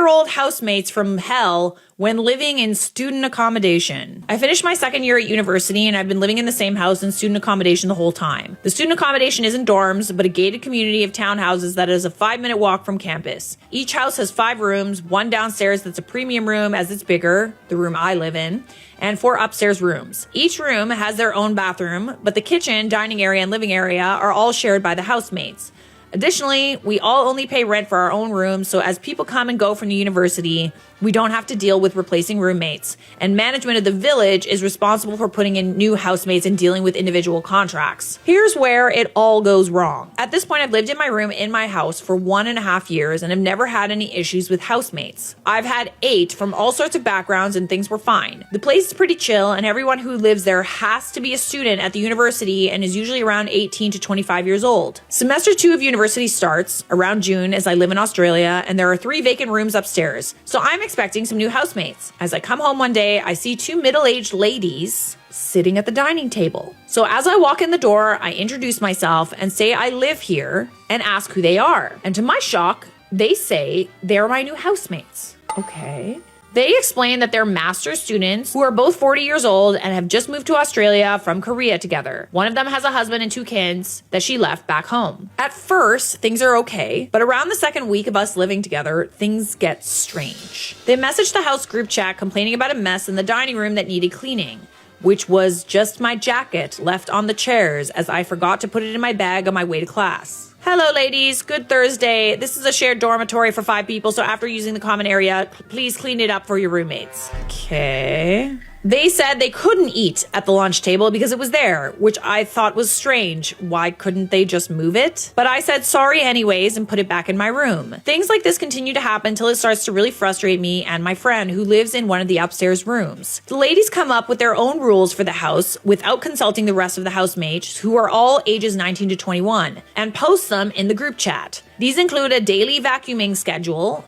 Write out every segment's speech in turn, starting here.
4-year-old housemates from hell when living in student accommodation. I finished my second year at university and I've been living in the same house in student accommodation the whole time. The student accommodation isn't dorms, but a gated community of townhouses that is a 5-minute walk from campus. Each house has 5 rooms, one downstairs that's a premium room as it's bigger, the room I live in, and 4 upstairs rooms. Each room has their own bathroom, but the kitchen, dining area, and living area are all shared by the housemates. Additionally, we all only pay rent for our own rooms, so as people come and go from the university, we don't have to deal with replacing roommates. And management of the village is responsible for putting in new housemates and dealing with individual contracts. Here's where it all goes wrong. At this point, I've lived in my room in my house for 1.5 years and have never had any issues with housemates. I've had 8 from all sorts of backgrounds and things were fine. The place is pretty chill and everyone who lives there has to be a student at the university and is usually around 18 to 25 years old. Semester 2 of university starts around June as I live in Australia and there are 3 vacant rooms upstairs. So I'm expecting some new housemates. As I come home one day, I see 2 middle-aged ladies sitting at the dining table. So as I walk in the door, I introduce myself and say I live here and ask who they are. And to my shock, they say they're my new housemates. Okay. They explain that they're master's students who are both 40 years old and have just moved to Australia from Korea together. One of them has a husband and 2 kids that she left back home. At first, things are okay, but around the second week of us living together, things get strange. They messaged the house group chat complaining about a mess in the dining room that needed cleaning, which was just my jacket left on the chairs as I forgot to put it in my bag on my way to class. Hello ladies, good Thursday. This is a shared dormitory for 5 people, so after using the common area, please clean it up for your roommates. Okay. They said they couldn't eat at the lunch table because it was there, which I thought was strange. Why couldn't they just move it? But I said sorry anyways and put it back in my room. Things like this continue to happen until it starts to really frustrate me and my friend who lives in one of the upstairs rooms. The ladies come up with their own rules for the house without consulting the rest of the housemates, who are all ages 19 to 21, and post them in the group chat. These include a daily vacuuming schedule,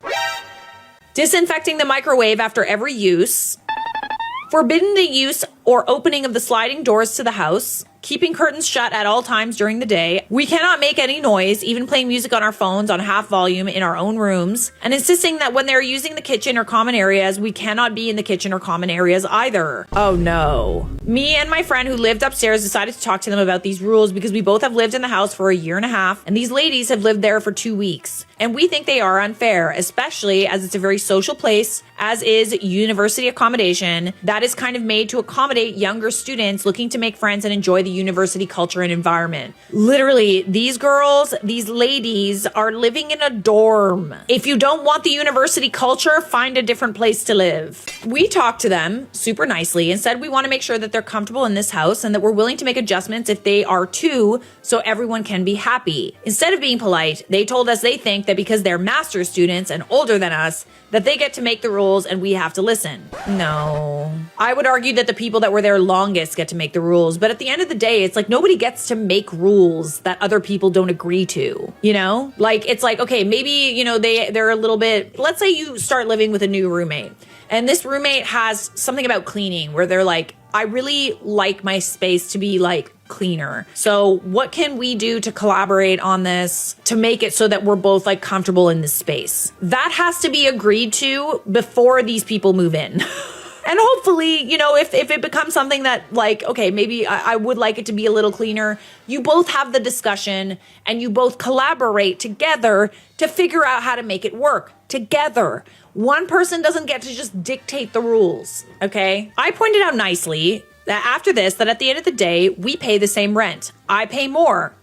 disinfecting the microwave after every use, forbidden the use or opening of the sliding doors to the house, keeping curtains shut at all times during the day. We cannot make any noise, even playing music on our phones on half volume in our own rooms, and insisting that when they're using the kitchen or common areas, we cannot be in the kitchen or common areas either. Oh no. Me and my friend who lived upstairs decided to talk to them about these rules because we both have lived in the house for 1.5 years, and these ladies have lived there for 2 weeks. And we think they are unfair, especially as it's a very social place, as is university accommodation that is kind of made to accommodate younger students looking to make friends and enjoy the university culture and environment. Literally, these girls, these ladies are living in a dorm. If you don't want the university culture, find a different place to live. We talked to them super nicely and said we want to make sure that they're comfortable in this house and that we're willing to make adjustments if they are too, so everyone can be happy. Instead of being polite, they told us they think that because they're master's students and older than us, that they get to make the rules and we have to listen. No. I would argue that the people that were there longest get to make the rules, but at the end of the day, it's like nobody gets to make rules that other people don't agree to, you know? Like, it's like, okay, maybe, you know, they're a little bit, let's say you start living with a new roommate, and this roommate has something about cleaning where they're like, I really like my space to be like cleaner. So what can we do to collaborate on this to make it so that we're both like comfortable in this space? That has to be agreed to before these people move in. And hopefully, you know, if it becomes something that like, okay, maybe I would like it to be a little cleaner, you both have the discussion and you both collaborate together to figure out how to make it work together. One person doesn't get to just dictate the rules, okay? I pointed out nicely that after this, that at the end of the day, we pay the same rent. I pay more,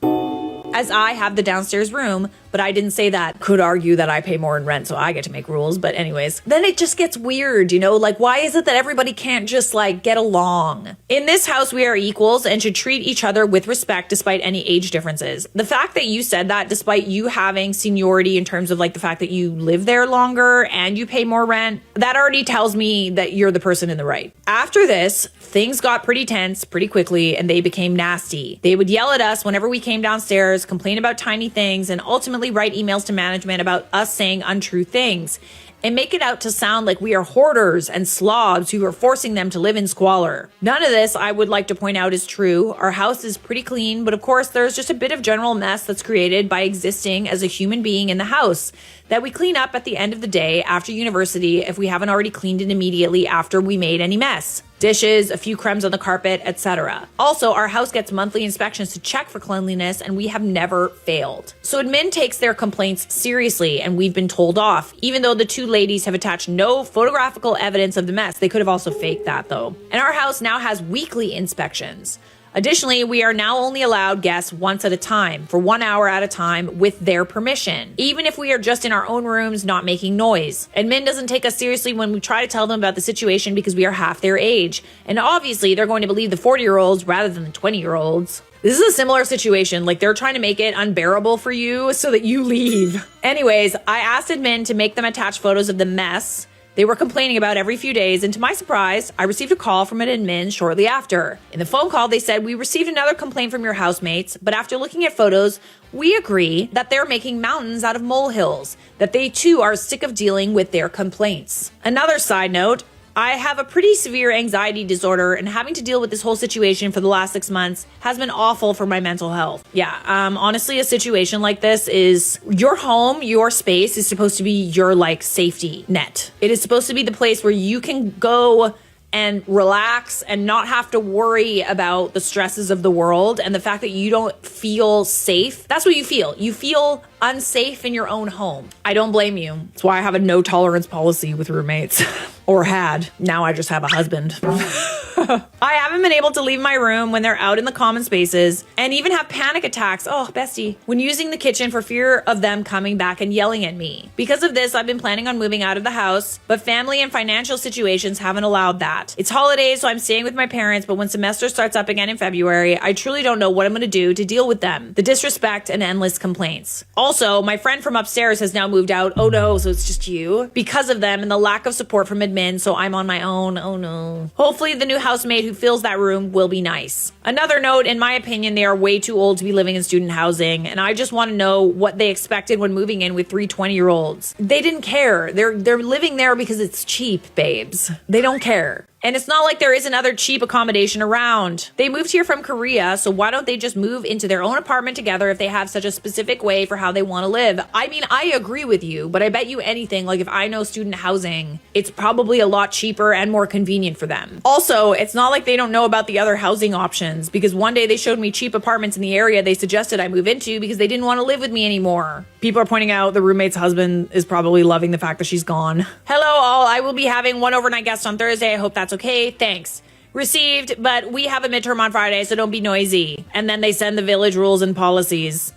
as I have the downstairs room, but I didn't say that. Could argue that I pay more in rent, so I get to make rules, but anyways. Then it just gets weird, you know? Like, why is it that everybody can't just, like, get along? In this house, we are equals and should treat each other with respect despite any age differences. The fact that you said that, despite you having seniority in terms of, like, the fact that you live there longer and you pay more rent, that already tells me that you're the person in the right. After this, things got pretty tense pretty quickly and they became nasty. They would yell at us whenever we came downstairs, complain about tiny things, and ultimately write emails to management about us saying untrue things. and make it out to sound like we are hoarders and slobs who are forcing them to live in squalor. None of this, I would like to point out, is true. Our house is pretty clean, but of course there's just a bit of general mess that's created by existing as a human being in the house that we clean up at the end of the day after university if we haven't already cleaned it immediately after we made any mess. Dishes, a few crumbs on the carpet, etc. Also, our house gets monthly inspections to check for cleanliness, and we have never failed. So admin takes their complaints seriously, and we've been told off, even though the two ladies have attached no photographical evidence of the mess. They could have also faked that though. And our house now has weekly inspections. Additionally, we are now only allowed guests once at a time, for 1 hour at a time, with their permission, even if we are just in our own rooms not making noise. Admin doesn't take us seriously when we try to tell them about the situation because we are half their age. And obviously, they're going to believe the 40-year-olds rather than the 20-year-olds. This is a similar situation, like they're trying to make it unbearable for you so that you leave. Anyways, I asked admin to make them attach photos of the mess they were complaining about every few days, and to my surprise, I received a call from an admin shortly after. In the phone call, they said, "We received another complaint from your housemates, but after looking at photos, we agree that they're making mountains out of molehills, that they too are sick of dealing with their complaints." Another side note, I have a pretty severe anxiety disorder, and having to deal with this whole situation for the last 6 months has been awful for my mental health. Yeah, honestly, a situation like this is your home, your space is supposed to be your like safety net. It is supposed to be the place where you can go and relax and not have to worry about the stresses of the world and the fact that you don't feel safe. That's what you feel. You feel unsafe in your own home. I don't blame you. That's why I have a no tolerance policy with roommates. Or had. Now I just have a husband. I haven't been able to leave my room when they're out in the common spaces and even have panic attacks, oh bestie, when using the kitchen for fear of them coming back and yelling at me. Because of this, I've been planning on moving out of the house, but family and financial situations haven't allowed that. It's holidays, so I'm staying with my parents, but when semester starts up again in February, I truly don't know what I'm going to do to deal with them, the disrespect and endless complaints. Also, my friend from upstairs has now moved out. Oh no, so it's just you? Because of them and the lack of support from admin, so I'm on my own. Oh no. Hopefully the new housemate who fills that room will be nice. Another note, in my opinion, they are way too old to be living in student housing, and I just want to know what they expected when moving in with 3 20-year-olds. They didn't care. They're living there because it's cheap, babes. They don't care. And it's not like there isn't other cheap accommodation around. They moved here from Korea, so why don't they just move into their own apartment together if they have such a specific way for how they want to live? I mean, I agree with you, but I bet you anything, like if I know student housing, it's probably a lot cheaper and more convenient for them. Also, it's not like they don't know about the other housing options, because one day they showed me cheap apartments in the area they suggested I move into because they didn't want to live with me anymore. People are pointing out the roommate's husband is probably loving the fact that she's gone. Hello all, I will be having one overnight guest on Thursday. I hope that's okay. Thanks. Received, but we have a midterm on Friday, so don't be noisy. And then they send the village rules and policies.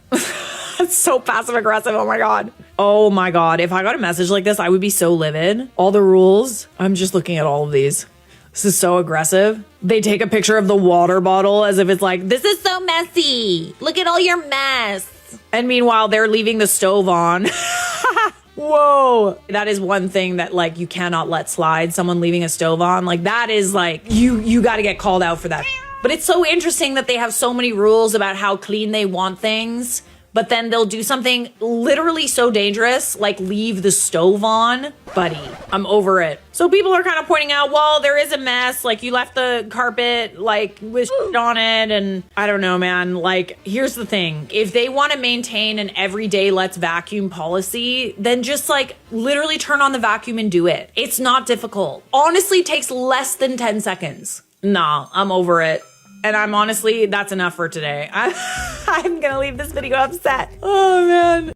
It's so passive aggressive. Oh my God. Oh my God. If I got a message like this, I would be so livid. All the rules. I'm just looking at all of these. This is so aggressive. They take a picture of the water bottle as if it's like, this is so messy. Look at all your mess. And meanwhile, they're leaving the stove on. Whoa. That is one thing that like you cannot let slide. Someone leaving a stove on. Like that is like, you got to get called out for that. But it's so interesting that they have so many rules about how clean they want things. But then they'll do something literally so dangerous, like leave the stove on. Buddy, I'm over it. So people are kind of pointing out, well, there is a mess. Like you left the carpet like with shit on it. And I don't know, man. Like, here's the thing. If they want to maintain an everyday let's vacuum policy, then just like literally turn on the vacuum and do it. It's not difficult. Honestly, takes less than 10 seconds. Nah, I'm over it. And I'm honestly, that's enough for today. I'm gonna leave this video upset. Oh man.